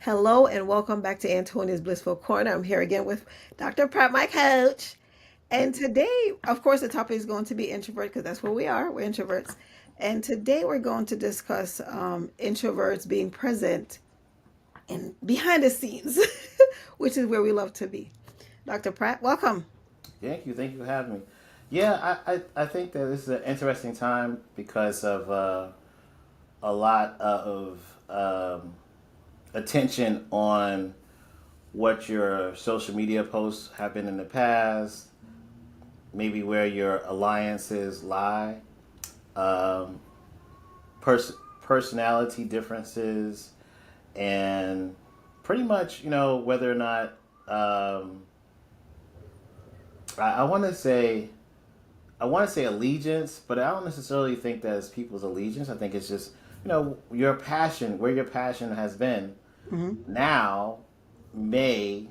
Hello and welcome back to Antonia's Blissful Corner. I'm here again with Dr. Pratt, my coach. And today, of course, the topic is going to be introvert because that's what we are. We're introverts. And today we're going to discuss introverts being present and behind the scenes, which is where we love to be. Dr. Pratt, welcome. Thank you. Thank you for having me. Yeah, I think that this is an interesting time because of a lot of attention on what your social media posts have been in the past, maybe where your alliances lie, um, personality differences, and pretty much, whether or not I want to say allegiance, but I don't necessarily think that it's people's allegiance. I think it's just your passion, where your passion has been, Hmm. now may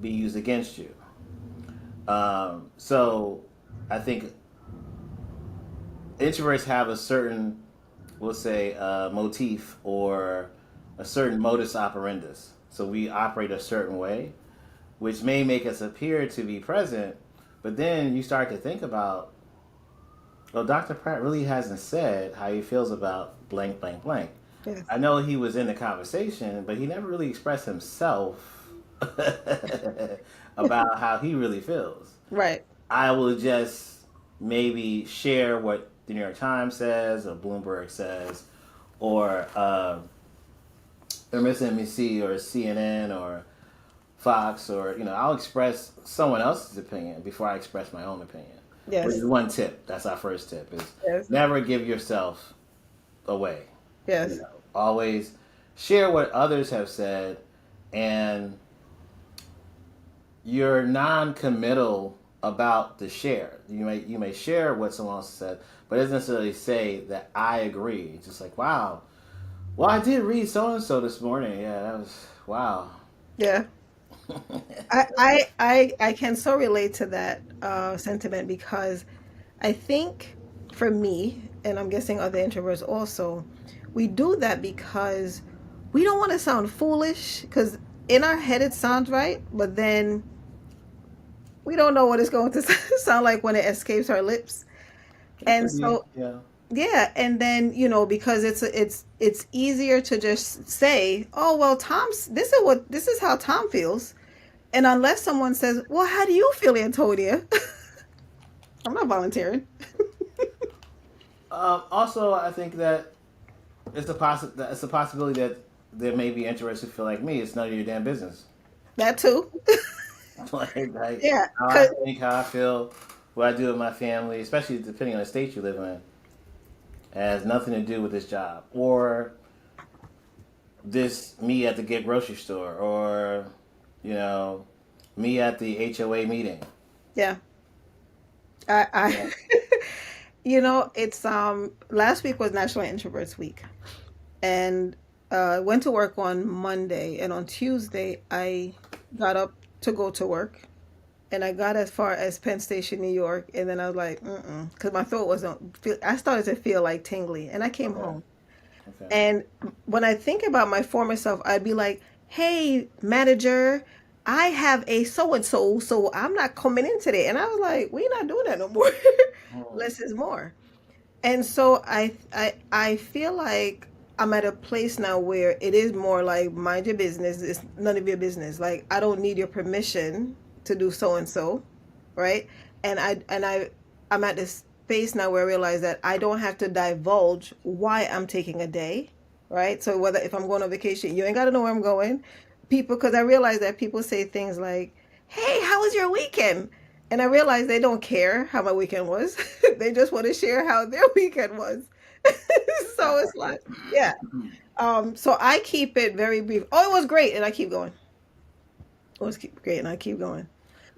be used against you. So I think introverts have a certain, we'll say, motif or a certain modus operandus. So we operate a certain way, which may make us appear to be present, but then you start to think about, well, Dr. Pratt really hasn't said how he feels about blank, blank, blank. Yes. I know he was in the conversation, but he never really expressed himself about how he really feels. Right. I will just maybe share what the New York Times says or Bloomberg says or MSNBC or CNN or Fox or I'll express someone else's opinion before I express my own opinion. Which Yes. is one tip. That's our first tip: is Yes. never give yourself away. Yes. Always share what others have said, and you're non-committal about the share. You may share what someone else said, but it doesn't necessarily say that I agree. It's just like, wow. Well, I did read so and so this morning. Yeah, that was wow. Yeah. I can so relate to that sentiment because I think for me, and I'm guessing other introverts also, we do that because we don't want to sound foolish because in our head it sounds right, but then we don't know what it's going to sound like when it escapes our lips. It And could be, so yeah. yeah, and then because it's easier to just say, "Oh, well, this is how Tom feels." And unless someone says, "Well, how do you feel, Antonia?" I'm not volunteering. Also, I think that it's a possibility that there may be interests who feel like me. It's none of your damn business. That too. like Yeah, how I cause think, how I feel, what I do with my family, especially depending on the state you live in, has nothing to do with this job or this me at the get grocery store or you know me at the HOA meeting. yeah, I, Yeah. I it's last week was National Introverts Week, and went to work on Monday, and on Tuesday I got up to go to work, and I got as far as Penn Station, New York, and then I was like, because my throat wasn't. I started to feel like tingly, and I came Okay. home. Okay. And when I think about my former self, I'd be like, "Hey, manager, I have a so and so, so I'm not coming in today." And I was like, "We're not doing that no more. Hmm. Less is more." And so I feel like I'm at a place now where it is more like mind your business. It's none of your business. Like I don't need your permission to do so and so, right? I'm at this space now where I realize that I don't have to divulge why I'm taking a day, right? So whether if I'm going on vacation, you ain't got to know where I'm going. People, because I realize that people say things like, "Hey, how was your weekend?" And I realized they don't care how my weekend was. They just want to share how their weekend was. So it's like, yeah. So I keep it very brief. Oh, it was great, and I keep going. It was great, and I keep going.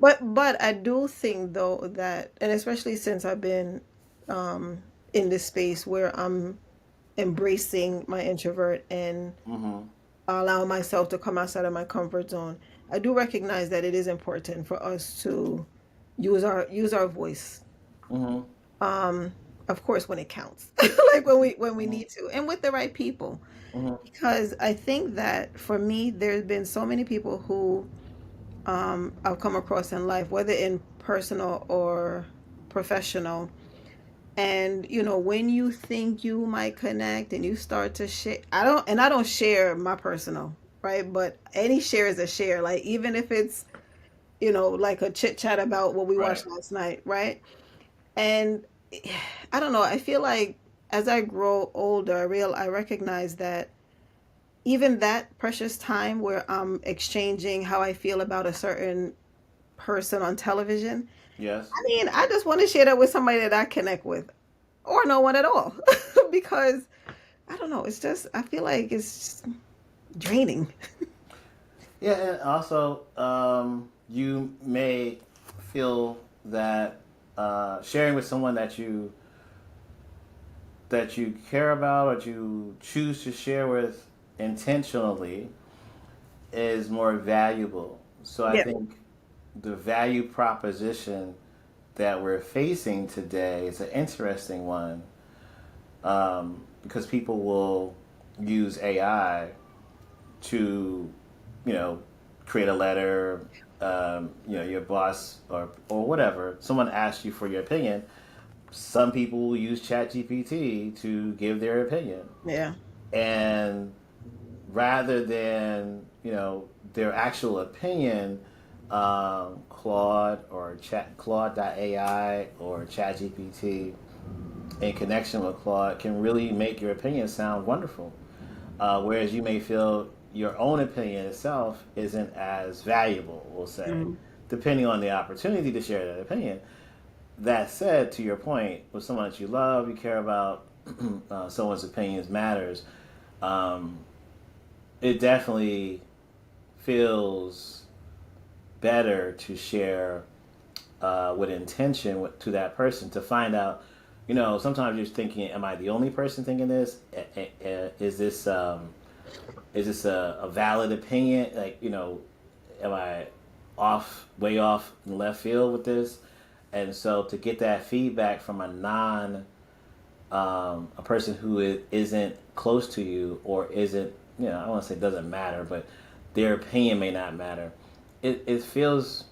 But I do think though that, and especially since I've been in this space where I'm embracing my introvert and Hmm. allow myself to come outside of my comfort zone, I do recognize that it is important for us to use our voice. Um, of course, when it counts, like when we Hmm. need to, and with the right people. Hmm. Because I think that for me, there's been so many people who I've come across in life, whether in personal or professional. And when you think you might connect and you start to share, I don't share my personal, right? But any share is a share. Like even if it's, like a chit chat about what we Right. watched last night, right? And I don't know, I feel like as I grow older, I recognize that even that precious time where I'm exchanging how I feel about a certain person on television, Yes. I mean, I just want to share that with somebody that I connect with or no one at all. Because I don't know, it's just, I feel like it's just draining. Yeah, and also you may feel that sharing with someone that you care about or you choose to share with intentionally is more valuable. So I Yeah. think the value proposition that we're facing today is an interesting one, because people will use AI to, you know, create a letter. Your boss or whatever, someone asks you for your opinion. Some people will use ChatGPT to give their opinion, Yeah. and rather than their actual opinion, Claude.ai or ChatGPT in connection with Claude can really make your opinion sound wonderful. Whereas you may feel your own opinion itself isn't as valuable, we'll say, Mhm. depending on the opportunity to share that opinion. That said, to your point, with someone that you love, you care about, someone's opinions matters. Um, it definitely feels better to share with intention to that person to find out. Sometimes you're thinking, "Am I the only person thinking this? Is this a valid opinion? Like, am I way off in left field with this?" And so to get that feedback from a person who isn't close to you or isn't, I don't want to say doesn't matter, but their opinion may not matter. It feels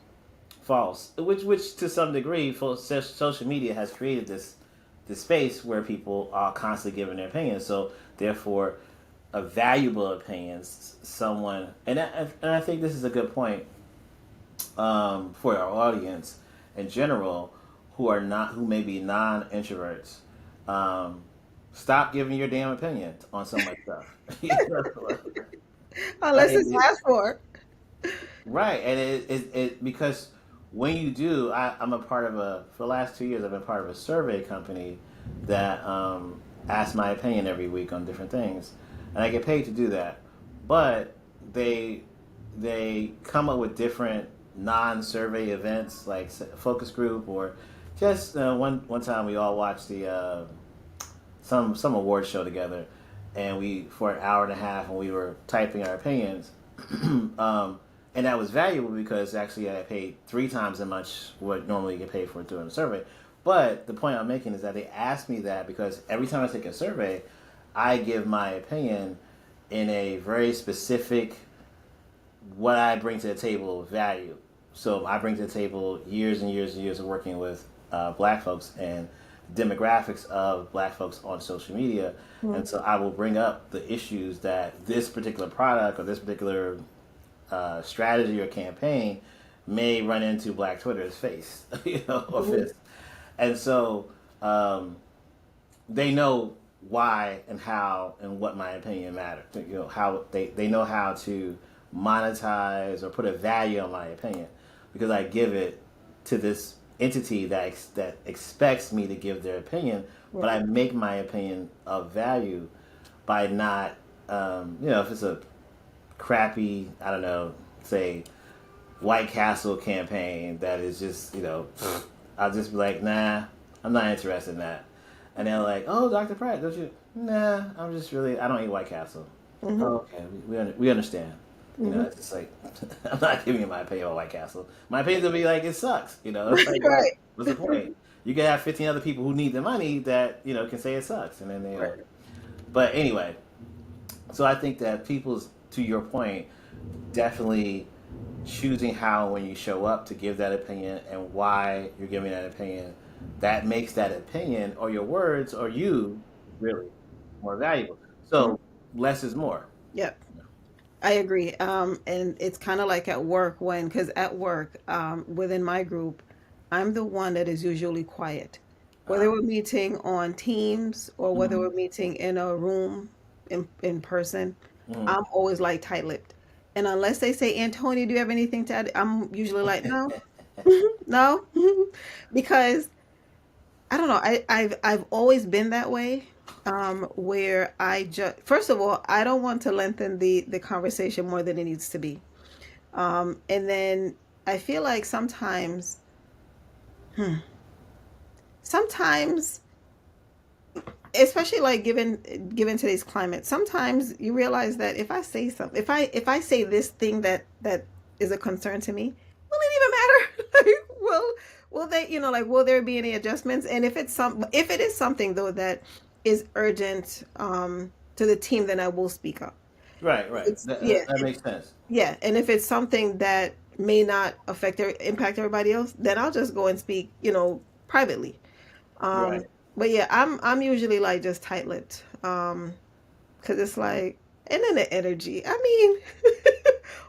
false, which to some degree, social media has created this space where people are constantly giving their opinions. So therefore, a valuable opinions, someone, and I think this is a good point, for our audience in general, who may be non-introverts. Um, Stop giving your damn opinion on so much stuff. Unless Like, it's asked for. right, and it because when you do, I'm a part of for the last 2 years I've been part of a survey company that asks my opinion every week on different things, and I get paid to do that. But they they come up with different non-survey events like focus group or just one time we all watched the some award show together, and we for an hour and a half, and we were typing our opinions. um, and that was valuable because actually I paid 3 times as much what normally you get paid for doing a survey. But the point I'm making is that they asked me that because every time I take a survey, I give my opinion in a very specific what I bring to the table value. So I bring to the table years and years and years of working with black folks and demographics of black folks on social media. Mhm. And so I will bring up the issues that this particular product or this particular strategy or campaign may run into Black Twitter's face, or Mhm. fist. And so um, they know why and how and what my opinion matters. How they know how to monetize or put a value on my opinion because I give it to this entity that expects me to give their opinion, but Right. I make my opinion of value by not, if it's a crappy, I don't know, say White Castle campaign that is just, I'll just be like, nah, I'm not interested in that. And they're like, oh, Dr. Pratt, don't you? Nah, I don't eat White Castle. Mhm. Oh, okay, we understand. Mhm. It's just like, I'm not giving you my opinion on White Castle. My opinion's gonna be like, it sucks. It's like, Right. what's the point? You can have 15 other people who need the money that, can say it sucks. And then, Right. but anyway, So I think that people's, to your point, definitely choosing how when you show up to give that opinion and why you're giving that opinion, that makes that opinion or your words or you really more valuable. Mhm. So less is more. Yep. I agree. And it's kind of like at work when, because at work, within my group, I'm the one that is usually quiet. Whether Uh, we're meeting on Teams or whether mhm, we're meeting in a room in person, mhm. I'm always like tight-lipped. And unless they say, Antonio, do you have anything to add? I'm usually like, no, no, because I don't know. I've always been that way. Where I just first of all, I don't want to lengthen the conversation more than it needs to be. And then I feel like sometimes, especially like given today's climate, sometimes you realize that if I say something, if I say this thing that is a concern to me, will it even matter? Like, will they, like, will there be any adjustments? And if it is something though that is urgent to the team, then I will speak up. Right, right. It's yeah, That makes sense. yeah, and if it's something that may not affect or impact everybody else, then I'll just go and speak, privately. Um, Right. but yeah, I'm usually like just tight-lipped. Because it's like, and then the energy. I mean,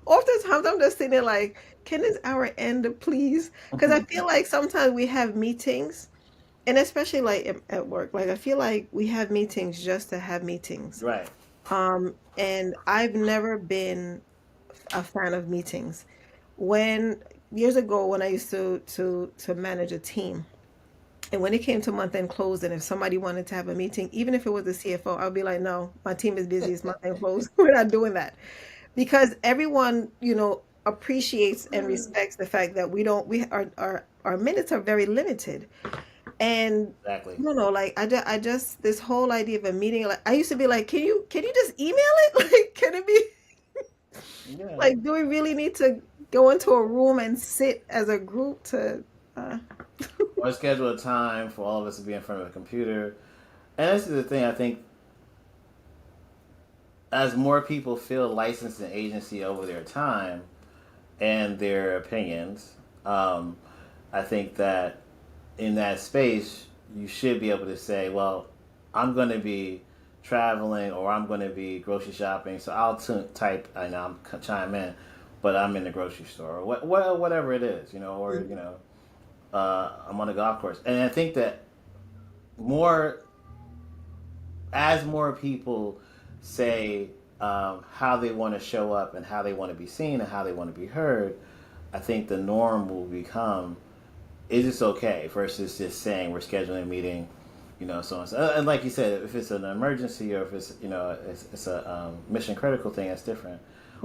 oftentimes I'm just sitting there like, can this hour end, please? Because I feel like sometimes we have meetings, and especially like at work, like I feel like we have meetings just to have meetings. Right. And I've never been a fan of meetings. When years ago, when I used to manage a team, and when it came to month end close, and if somebody wanted to have a meeting, even if it was the CFO, I'd be like, no, my team is busy. It's month end close. We're not doing that because everyone, appreciates and respects the fact that our minutes are very limited. And Exactly. I don't know, like I just this whole idea of a meeting, like I used to be like, can you just email it? Like, can it be Yeah. like, do we really need to go into a room and sit as a group to uh Or schedule a time for all of us to be in front of a computer. And this is the thing, I think as more people feel licensed and agency over their time and their opinions, I think that in that space, you should be able to say, well, I'm going to be traveling or I'm going to be grocery shopping, so I'll type and I'll chime in, but I'm in the grocery store or whatever it is, or, I'm on a golf course. And I think that more as more people say how they want to show up and how they want to be seen and how they want to be heard, I think the norm will become is this okay versus just saying we're scheduling a meeting, so on. So, and like you said, if it's an emergency or if it's it's a mission critical thing, that's different.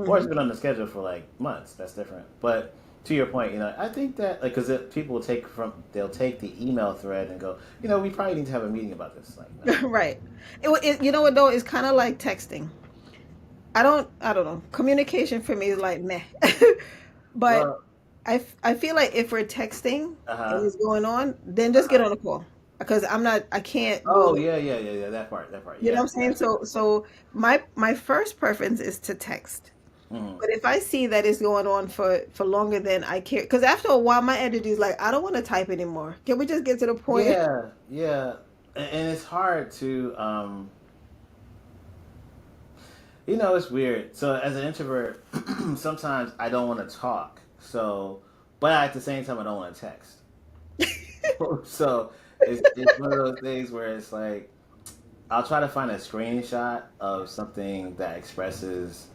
Or it's mhm. been on the schedule for like months, that's different. But to your point, I think that like because people will they'll take the email thread and go, we probably need to have a meeting about this. Like no, Right. You know what though? It's kind of like texting. I don't know. Communication for me is like meh. But well, I feel like if we're texting uh and huh, it's going on, then uh just get huh. on a call because I can't do Oh it. yeah, yeah, yeah, yeah. That part. You know Yeah, what I'm saying? yeah. So my first preference is to text. Hmm. But if I see that it's going on for longer than I care, because after a while my energy is like, I don't want to type anymore. Can we just get to the point? Yeah, yeah. And it's hard to it's weird. So as an introvert, sometimes I don't want to talk. So, but at the same time, I don't want to text. So it's one of those things where it's like I'll try to find a screenshot of something that expresses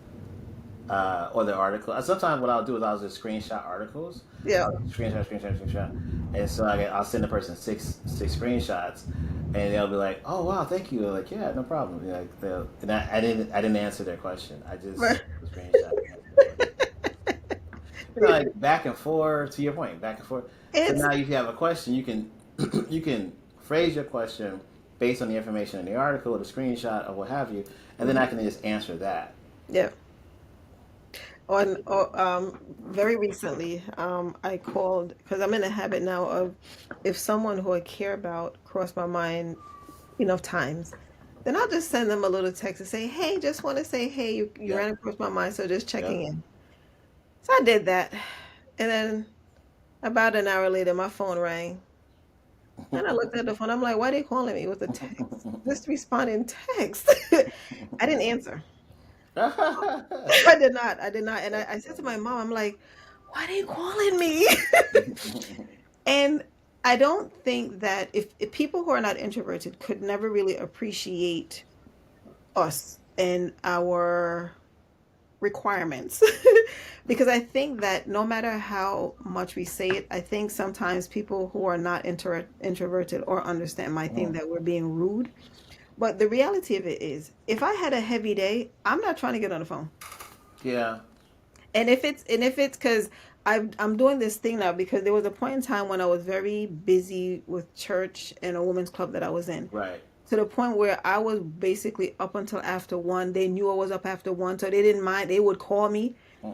or the article. Sometimes what I'll do is I'll just screenshot articles, Yeah. screenshot, and so I'll send the person six screenshots, and they'll be like, "Oh wow, thank you." They're like, "Yeah, no problem." Like, and I didn't answer their question. I just Right. sent the screenshot. And answered their question. Like back and forth. To your point, back and forth. So It's now if you have a question, you can you can phrase your question based on the information in the article, or the screenshot, or what have you, and then I mhm, can just answer that. yeah. Very recently, I called because I'm in a habit now of if someone who I care about crossed my mind enough times, then I'll just send them a little text and say, "Hey, just want to say, hey, you Yep. ran across my mind, so just Yep. checking in." So I did that, and then about an hour later, my phone rang, and I looked at the phone. I'm like, "Why are they calling me with a text? Just respond in text." I didn't answer. I did not. I did not. And I said to my mom, I'm like, "Why are they calling me?" And I don't think that if people who are not introverted could never really appreciate us and our requirements. Because I think that no matter how much we say it, I think sometimes people who are not introverted or understand might think that we're being rude. But the reality of it is, if I had a heavy day, I'm not trying to get on the phone. Yeah. And if it's because I'm doing this thing now, because there was a point in time when I was very busy with church and a women's club that I was in, Right. to the point where I was basically up until after one. They knew I was up after one, so they didn't mind. They would call me. Uh-uh.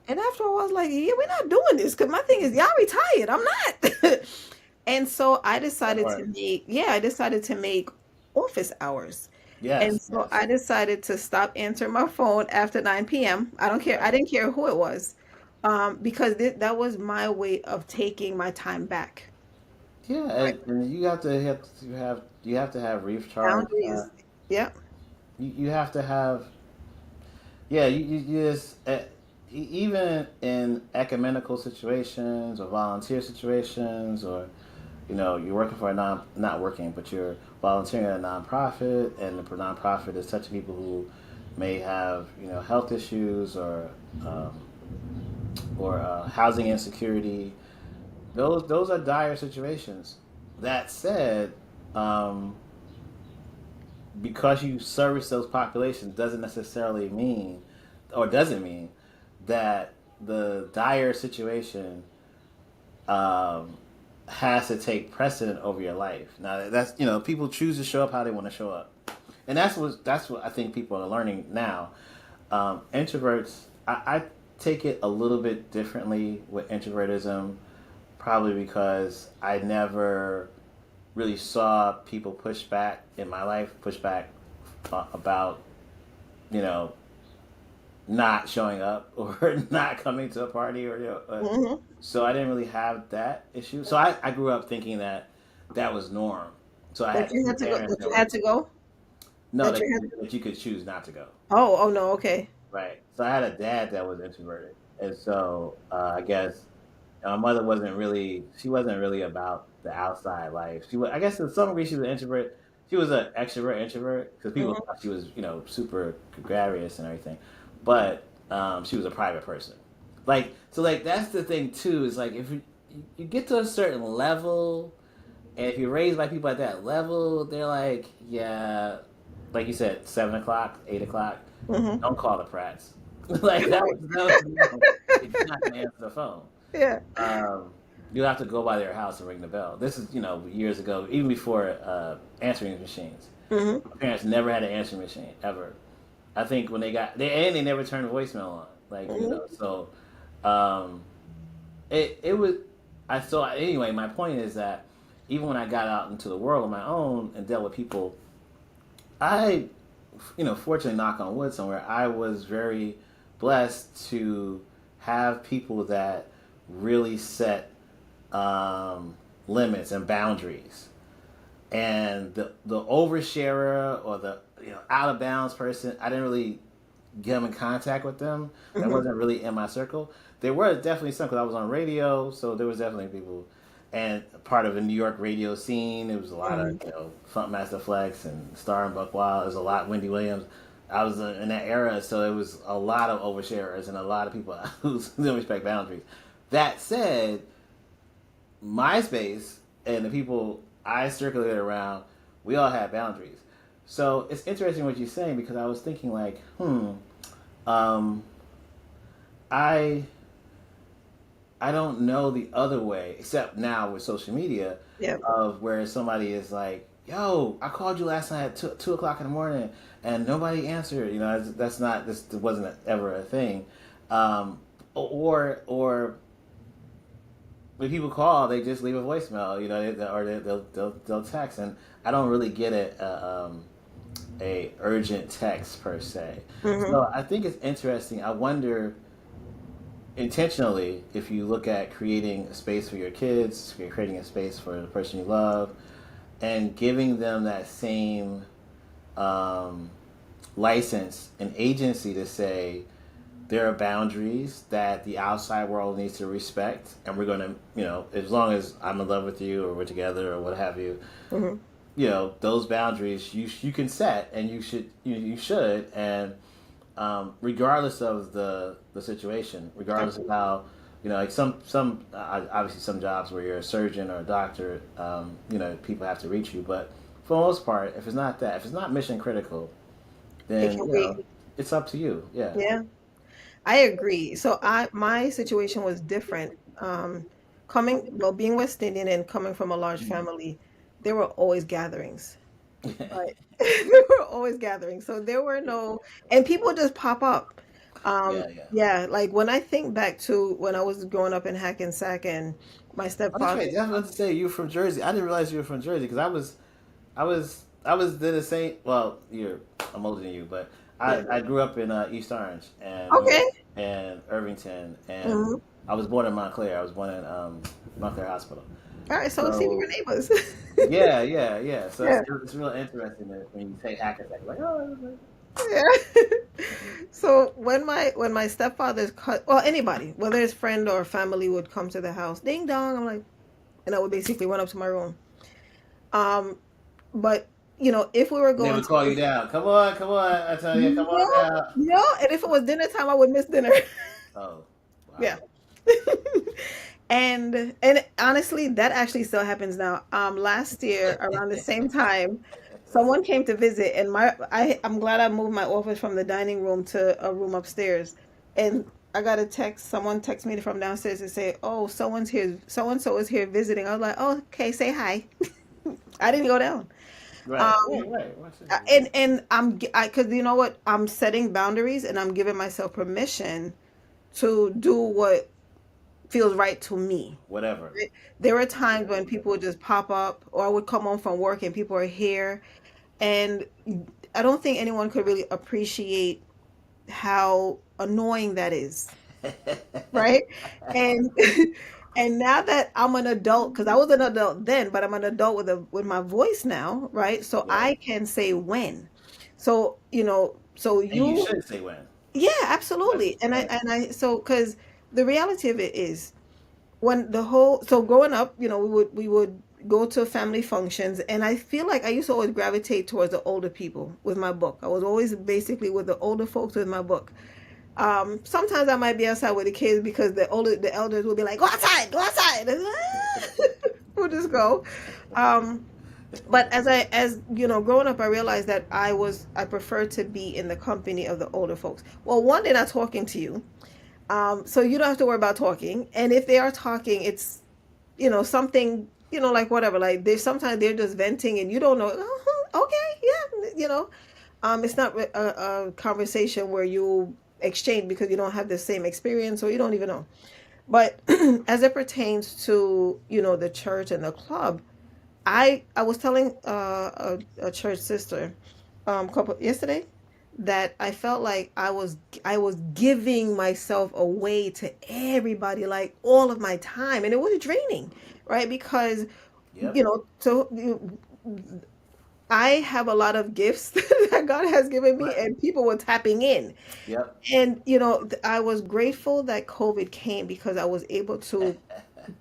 And after a while, I was like, yeah, we're not doing this, because my thing is, y'all retired. I'm not. And so I That decided to part. make, yeah, I decided to make office hours. And Yes. so Yes. I decided to stop answering my phone after 9 p.m. I don't care. I Right. didn't care who it was, because that was my way of taking my time back. Yeah, Right. and you have to have recharge. Boundaries. Yep. You have to have, yeah, you just even in ecumenical situations or volunteer situations, or you're working for a not working, but you're volunteering at a nonprofit, and the nonprofit is touching people who may have health issues, um, or housing insecurity. Those are dire situations. That said, um, because you service those populations doesn't necessarily mean, or doesn't mean, that the dire situation um, has to take precedent over your life. Now that's people choose to show up how they want to show up, and that's what I think people are learning now. Introverts, I take it a little bit differently with introvertism, probably because I never really saw people push back in my life, push back about you know not showing up or not coming to a party, or Hmm. so I didn't really have that issue. So I grew up thinking that that was norm. So I That had you two had to go. parents That that you were had to go. no, That that you had. that you could choose not to go. Oh, oh no. Okay. Right. So I had a dad that was introverted, and so I guess my mother she wasn't really about the outside life. I guess to some degree she was an introvert. She was an extrovert introvert, because people Hmm. thought she was super gregarious and everything, but she was a private person. Like that's the thing too, is like if you get to a certain level, and if you're raised by people at that level, they're like, yeah, like you said, 7 o'clock, 8 o'clock, Hmm. don't call the Pratts. Like that was no, if you're not gonna answer the phone. Yeah. Um, you have to go by their house and ring the bell. This is years ago, even before answering machines. Hmm. My parents never had an answering machine ever. I think when they never turned voicemail on. Like Hmm. so um, it was. I saw anyway. My point is that even when I got out into the world on my own and dealt with people, I, fortunately, knock on wood somewhere, I was very blessed to have people that really set limits and boundaries. And the oversharer, or the out of bounds person, I didn't really come in contact with them. That Hmm. wasn't really in my circle. There were definitely some, because I was on radio, so there was definitely people, and part of the New York radio scene. There was a lot of Hmm. Funkmaster Flex and Star and Buck Wild. There was a lot Wendy Williams. I was in that era, so it was a lot of oversharers and a lot of people who didn't respect boundaries. That said, MySpace and the people I circulated around, we all had boundaries. So it's interesting what you're saying, because I was thinking like, um, I I don't know the other way, except now with social media, Yeah. of where somebody is like, "Yo, I called you last night at 2 o'clock in the morning, and nobody answered." That's not this wasn't ever a thing. Or when people call, they just leave a voicemail, or they'll text, and I don't really get it. a urgent text per se. Hmm. So I think it's interesting. I wonder intentionally if you look at creating a space for your kids, creating a space for the person you love, and giving them that same um, license and agency to say there are boundaries that the outside world needs to respect, and we're going to, as long as I'm in love with you or we're together or what have you, Hmm. those boundaries you can set, and you should, and regardless of the situation, regardless of Absolutely. how, like some obviously some jobs where you're a surgeon or a doctor, people have to reach you, but for the most part, if it's not mission critical, It then can wait. it's up to you. Yeah. Yeah. I agree. So my situation was different. Being West Indian and coming from a large family, there were always gatherings. Right. There were always gatherings. So there were no, and people would just pop up. Yeah, yeah. Yeah, like when I think back to when I was growing up in Hackensack and my Oh, that's stepfather. right. I was about to say you were from Jersey. I didn't realize you were from Jersey because I was then the same. Well, I'm older than you, but Yeah. I grew up in East Orange and Okay. and Irvington, and Hmm. I was born in Montclair. I was born in Montclair Hospital. All right. So see, we were So neighbors. yeah, yeah, yeah. So Yeah. it's real interesting that when you say Hackensack, like oh, Yeah. So when my stepfather's cut, well, anybody, whether it's friend or family, would come to the house, ding dong, I'm like, and I would basically run up to my room. Um, but if we were they going would to call you down. Come on, I tell you, come on no, down. no, and if it was dinner time, I would miss dinner. Oh, Yeah. wow. And honestly, that actually still happens now. Last year around the same time, someone came to visit, and I'm glad I moved my office from the dining room to a room upstairs. And I got a text. Someone texted me from downstairs to say, "Oh, someone's here. So and so is here visiting." I was like, "Oh, okay, say hi." I didn't go down. Right, right, Um, right. Watch this. and because you know what, I'm setting boundaries and I'm giving myself permission to do what feels right to me. Whatever. Right? There were times Yeah, when people would just pop up, or I would come home from work and people are here, and I don't think anyone could really appreciate how annoying that is, right? And and now that I'm an adult, because I was an adult then, but I'm an adult with my voice now, right? So yeah. I can say when. So so And you you, should say when. yeah, That's absolutely. And I right. and I so because the reality of it is when the whole so growing up, we would go to family functions, and I feel like I used to always gravitate towards the older people with my book. I was always basically with the older folks with my book. Sometimes I might be outside with the kids because the elders will be like, "Go outside, go outside." And, we'll just go. Um, but as growing up, I realized that I prefer to be in the company of the older folks. Well, one, they're not talking to you, so you don't have to worry about talking. And if they are talking, it's something, like whatever. Like sometimes they're just venting, and you don't know. Okay, yeah, it's not a conversation where you exchange because you don't have the same experience or you don't even know. But as it pertains to the church and the club, I was telling a church sister couple yesterday that I felt like I was giving myself away to everybody, like all of my time, and it was draining, right? Because Yep. I have a lot of gifts that God has given me, Right. and people were tapping in. Yep. And I was grateful that COVID came because I was able to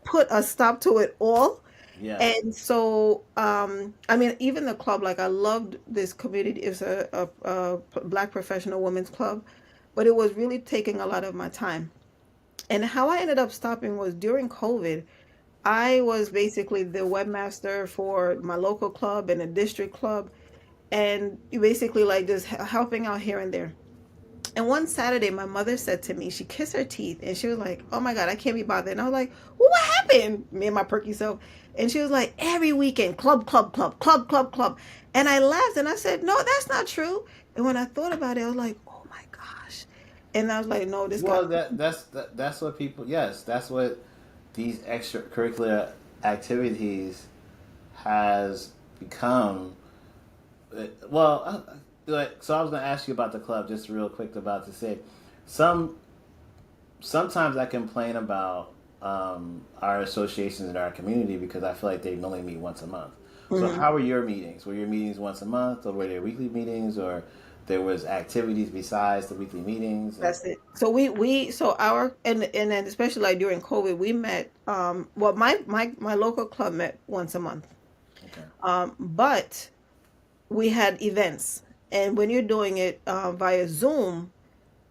put a stop to it all. Yeah. And so, I mean, even the club, like I loved this community. It's a Black professional women's club, but it was really taking a lot of my time. And how I ended up stopping was during COVID. I was basically the webmaster for my local club and a district club, and basically like just helping out here and there. And one Saturday, my mother said to me, she kissed her teeth and she was like, "Oh my God, I can't be bothered." And I was like, "Well, what happened?" Me and my perky self. And she was like, "Every weekend, club, club, club, club, club, club." And I laughed and I said, "No, that's not true." And when I thought about it, I was like, "Oh my gosh." And I was like, "No, this got." Well, that's what people. Yes, that's what these extracurricular activities has become Well, so I was going to ask you about the club just real quick about to say, some sometimes I complain about our associations in our community because I feel like they only meet once a month. So Mhm. how were your meetings? Were your meetings once a month, or were there weekly meetings, or there was activities besides the weekly meetings? And That's it. So so our and then especially like during COVID, we met. Well, my local club met once a month. okay, But we had events, and when you're doing it via Zoom,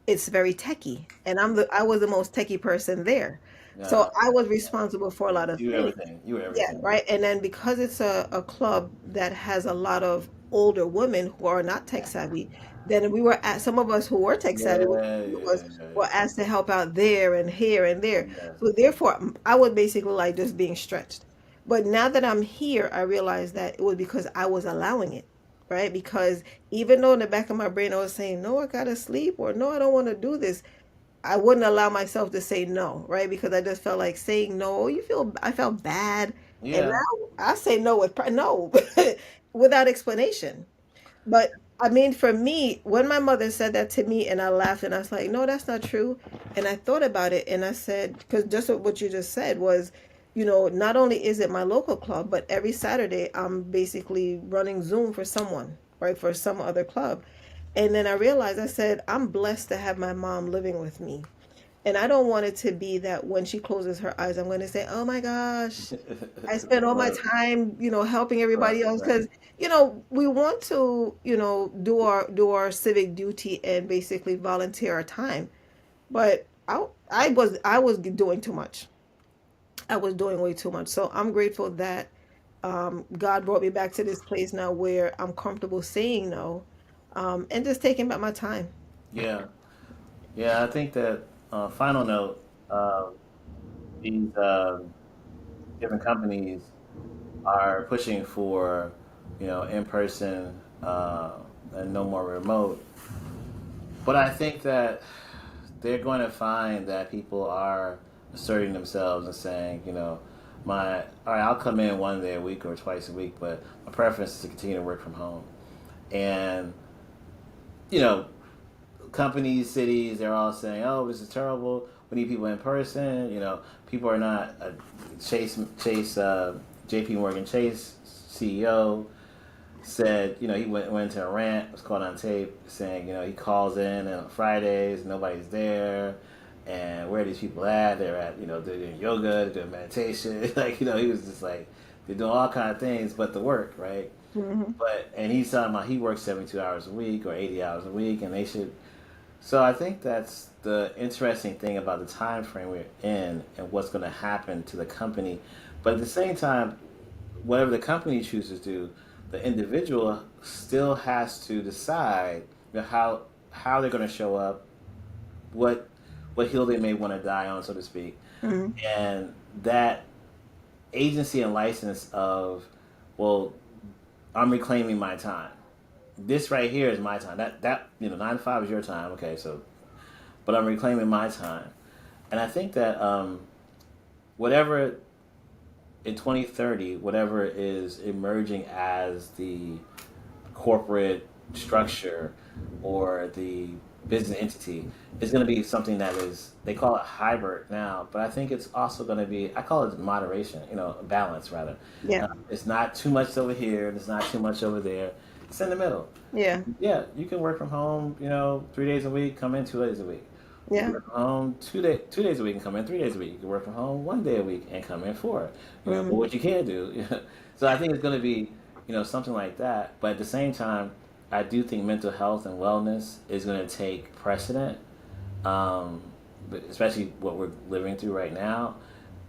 it's very techy, and I was the most techy person there, so uh, I was responsible for a lot of you were things. everything. You were Yeah, everything. right. And then because it's a club that has a lot of older women who are not tech savvy, then we were at some of us who were tech Yeah, savvy yeah, yeah, were asked to help out there and here and there. yeah. So therefore, I was basically like just being stretched. But now that I'm here, I realize that it was because I was allowing it, right? Because even though in the back of my brain I was saying, no, I gotta sleep, or no, I don't want to do this, I wouldn't allow myself to say no, right? Because I just felt like saying no. I felt bad, and Yeah. now I say no with no, without explanation. But I mean, for me, when my mother said that to me, and I laughed, and I was like, no, that's not true. And I thought about it, and I said, because just what you just said was, not only is it my local club, but every Saturday I'm basically running Zoom for someone, right, for some other club. And then I realized, I said, I'm blessed to have my mom living with me. And I don't want it to be that when she closes her eyes, I'm going to say, oh my gosh, I spent all my Right, time, helping right, everybody else, right. because, we want to, do our civic duty and basically volunteer our time. But I was doing too much. I was doing way too much. So I'm grateful that God brought me back to this place now where I'm comfortable saying no, and just taking back my time. Yeah, yeah. I think that final note, these different companies are pushing for, in person and no more remote. But I think that they're going to find that people are asserting themselves and saying, all right, I'll come in one day a week or twice a week, but my preference is to continue to work from home. And, you know, companies, cities, they're all saying, "Oh, this is terrible. We need people in person." People are not. J.P. Morgan Chase CEO said, he went into a rant. It was caught on tape, saying, he calls in on Fridays, nobody's there, and where are these people at? They're at, they're doing yoga, they're doing meditation. Like, he was just like, they're doing all kind of things, but the work, right? Hmm. And he's talking about he works 72 hours a week or 80 hours a week, and they should. So I think that's the interesting thing about the time frame we're in and what's going to happen to the company. But at the same time, whatever the company chooses to do, the individual still has to decide, how they're going to show up, what what hill they may want to die on, so to speak, Hmm. and that agency and license of, well, I'm reclaiming my time. This right here is my time. That 9 to 5 is your time. Okay, so but I'm reclaiming my time, and I think that whatever in 2030, whatever is emerging as the corporate structure or the business entity is going to be something that is, they call it hybrid now, but I think it's also going to be, I call it moderation, balance rather. Yeah. It's not too much over here, and it's not too much over there. It's in the middle. Yeah. Yeah, you can work from home, 3 days a week, come in 2 days a week. You can Yeah. work from home 2 days a week and come in 3 days a week. You can work from home one day a week and come in four. But Hmm. what you can't do. So I think it's going to be, something like that. But at the same time, I do think mental health and wellness is going to take precedent, um, but especially what we're living through right now,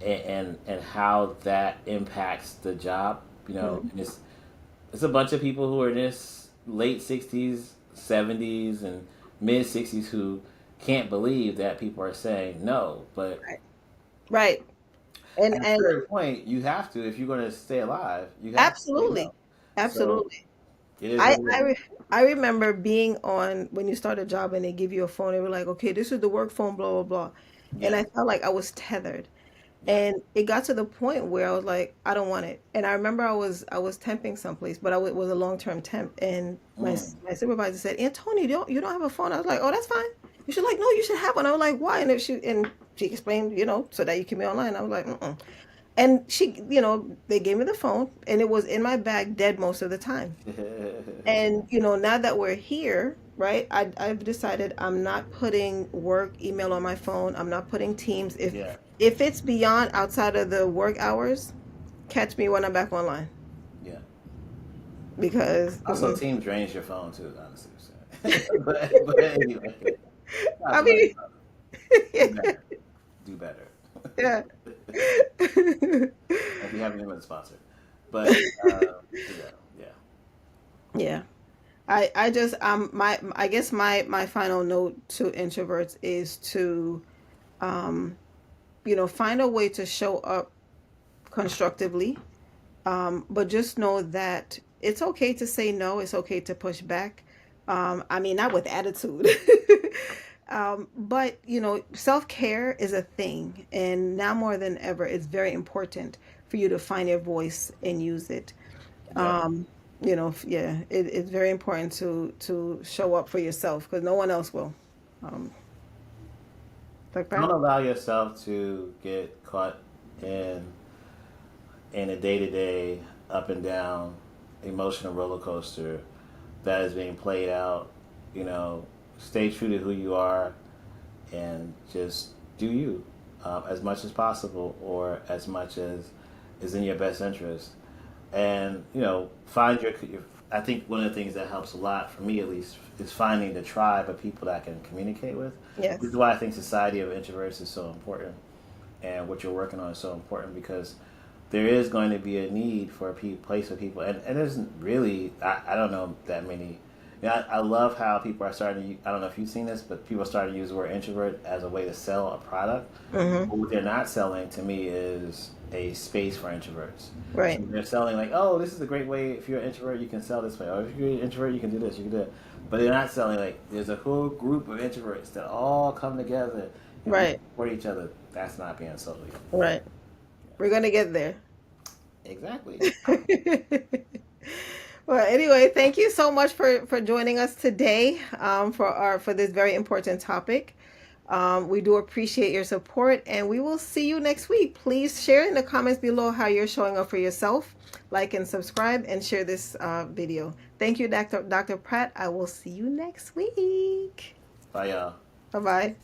and how that impacts the job. Hmm. And it's a bunch of people who are in this late 60s, 70s, and mid 60s who can't believe that people are saying no. But Right. Right. And at a and certain point, you have to, if you're going to stay alive, you have to say no. absolutely, So absolutely. it is I what it I is. re- I remember being on when you start a job and they give you a phone. They were like, "Okay, this is the work phone, blah blah blah," and Yeah. I felt like I was tethered. Yeah. And it got to the point where I was like, I don't want it. And I remember I was temping someplace, but was a long-term temp. And Mm. my supervisor said, Antonio, you don't have a phone? I was like, oh, that's fine. You should like, no, you should have one. I was like, why? And she explained, so that you can be online. I was like, mm-mm. And they gave me the phone, and it was in my bag, dead most of the time. And now that we're here, right? I've decided I'm not putting work email on my phone. I'm not putting Teams. If Yeah. if it's beyond outside of the work hours, catch me when I'm back online Yeah. because Also, Teams drains your phone too, honestly. So. But anyway, I not funny. mean, Do better. Do better. yeah. If you haven't even been sponsored, but yeah, yeah, Yeah. I just my I guess my final note to introverts is to um find a way to show up constructively. But just know that it's okay to say no. It's okay to push back. I mean, not with attitude. But self care is a thing, and now more than ever, it's very important for you to find your voice and use it. yep. Yeah, it's very important to show up for yourself because no one else will. Um, like Don't that. allow yourself to get caught in a day to day up and down emotional roller coaster that is being played out. You know, stay true to who you are and just do you as much as possible or as much as is in your best interest. And find your. I think one of the things that helps a lot for me, at least, is finding the tribe of people that I can communicate with. This is Yes. why I think Society of Introverts is so important, and what you're working on is so important because there is going to be a need for a place for people, and there's really I don't know that many. Yeah, I love how people are starting to. I don't know if you've seen this, but people are starting to use the word introvert as a way to sell a product. Mm-hmm. But what they're not selling to me is a space for introverts. So Right. they're selling like, oh, this is a great way. If you're an introvert, you can sell this way. Or if you're an introvert, you can do this. You can do it. But they're not selling like there's a whole group of introverts that all come together and we Right. support each other. That's not being sold yet. Right. We're gonna get there. Exactly. Well, anyway, thank you so much for joining us today for this very important topic. We do appreciate your support, and we will see you next week. Please share in the comments below how you're showing up for yourself. Like and subscribe, and share this video. Thank you, Dr. Pratt. I will see you next week. Bye, y'all. Bye bye.